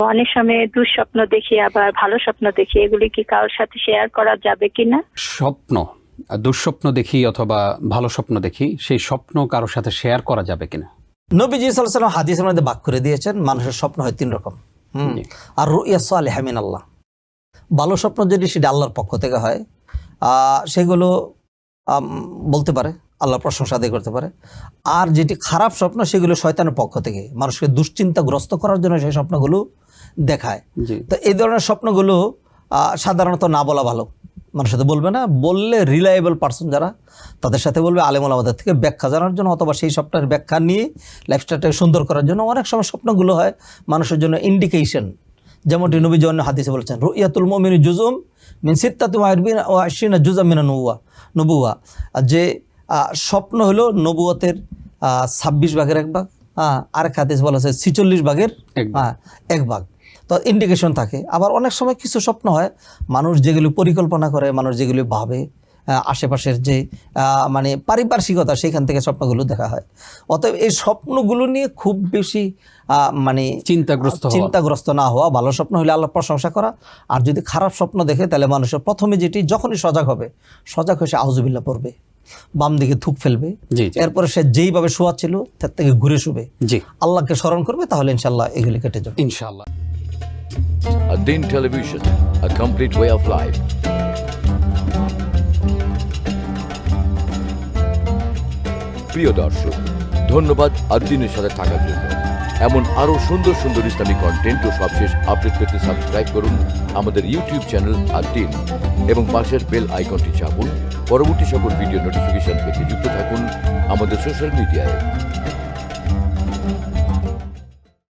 অনেক সময় দুঃস্বপ্ন দেখি, আবার ভালো স্বপ্ন দেখি, এগুলি কি কারোর সাথে শেয়ার করা যাবে কিনা? স্বপ্ন, দুঃস্বপ্ন দেখি অথবা ভালো স্বপ্ন দেখি, সেই স্বপ্ন কারোর সাথে শেয়ার করা যাবে কিনা? নবীজি সাল্লাল্লাহু আলাইহি ওয়াসাল্লাম হাদিসের মধ্যে ভাগ করে দিয়েছেন, মানুষের স্বপ্ন হয় 3 রকম। আর রুইয়া সালিহা মিন আল্লাহ, ভালো স্বপ্ন যদি সেটা আল্লাহর পক্ষ থেকে হয়, সেগুলো বলতে পারে, আল্লাহর প্রশংসা আদায় করতে পারে। আর যেটি খারাপ স্বপ্ন সেগুলো শয়তানের পক্ষ থেকে মানুষকে দুশ্চিন্তাগ্রস্ত করার জন্য সেই স্বপ্নগুলো দেখায়। তো এই ধরনের স্বপ্নগুলো সাধারণত না বলা ভালো, মানুষের সাথে বলবে না, বললে রিলায়েবল পার্সন যারা তাদের সাথে বলবে, আলেম ওলামাদের থেকে ব্যাখ্যা জানার জন্য, অথবা সেই স্বপ্নের ব্যাখ্যা নিয়ে লাইফস্টাইলটাকে সুন্দর করার জন্য। অনেক সময় স্বপ্নগুলো হয় মানুষের জন্য ইন্ডিকেশন, যেমনটি নবীজি অন্য হাদিসে বলেছেন, রুইয়াতুল মুমিনি জুজুম মিন সিত্তাতি ওয়া আশরিনা জুজাম মিনান নবুয়া, যে স্বপ্ন হলো নবুয়তের 26 ভাগের 1 ভাগ, আরেক হাদিস বলা আছে 46 ভাগের 1 ভাগ। তো ইন্ডিকেশন থাকে। আবার অনেক সময় কিছু স্বপ্ন হয় মানুষ যেগুলি পরিকল্পনা করে, মানুষ যেগুলি ভাবে, আশেপাশের যে মানে পারিপার্শ্বিকতা, সেইখান থেকে স্বপ্নগুলো দেখা হয়। অতএব এই স্বপ্নগুলো নিয়ে খুব বেশি মানে চিন্তাগ্রস্ত না হওয়া, ভালো স্বপ্ন হলে আল্লাহ প্রশংসা করা। আর যদি খারাপ স্বপ্ন দেখে তাহলে মানুষের প্রথমে যেটি, যখনই সজাগ হবে, সজাগ হয়ে সে আউযুবিল্লাহ পড়বে, বাম দিকে থুক ফেলবে, এরপরে সে যেইভাবে শোয়াচ্ছিল তার থেকে ঘুরে শুবে, আল্লাহকে স্মরণ করবে, তাহলে ইনশাআল্লাহ এগুলি কেটে যাবে ইনশাআল্লাহ। Ad-Din Television, a complete way of life. প্রিয় দর্শক, ধন্যবাদ ad-Din-এর সাথে থাকার জন্য। এমন আরও সুন্দর সুন্দর ইসলামিক কন্টেন্ট ও সবশেষ আপডেট পেতে সাবস্ক্রাইব করুন আমাদের ইউটিউব চ্যানেল ad-Din এবং পাশের বেল আইকনটি চাপুন। পরবর্তী সকল ভিডিও নোটিফিকেশন পেতে যুক্ত থাকুন আমাদের সোশ্যাল মিডিয়ায়।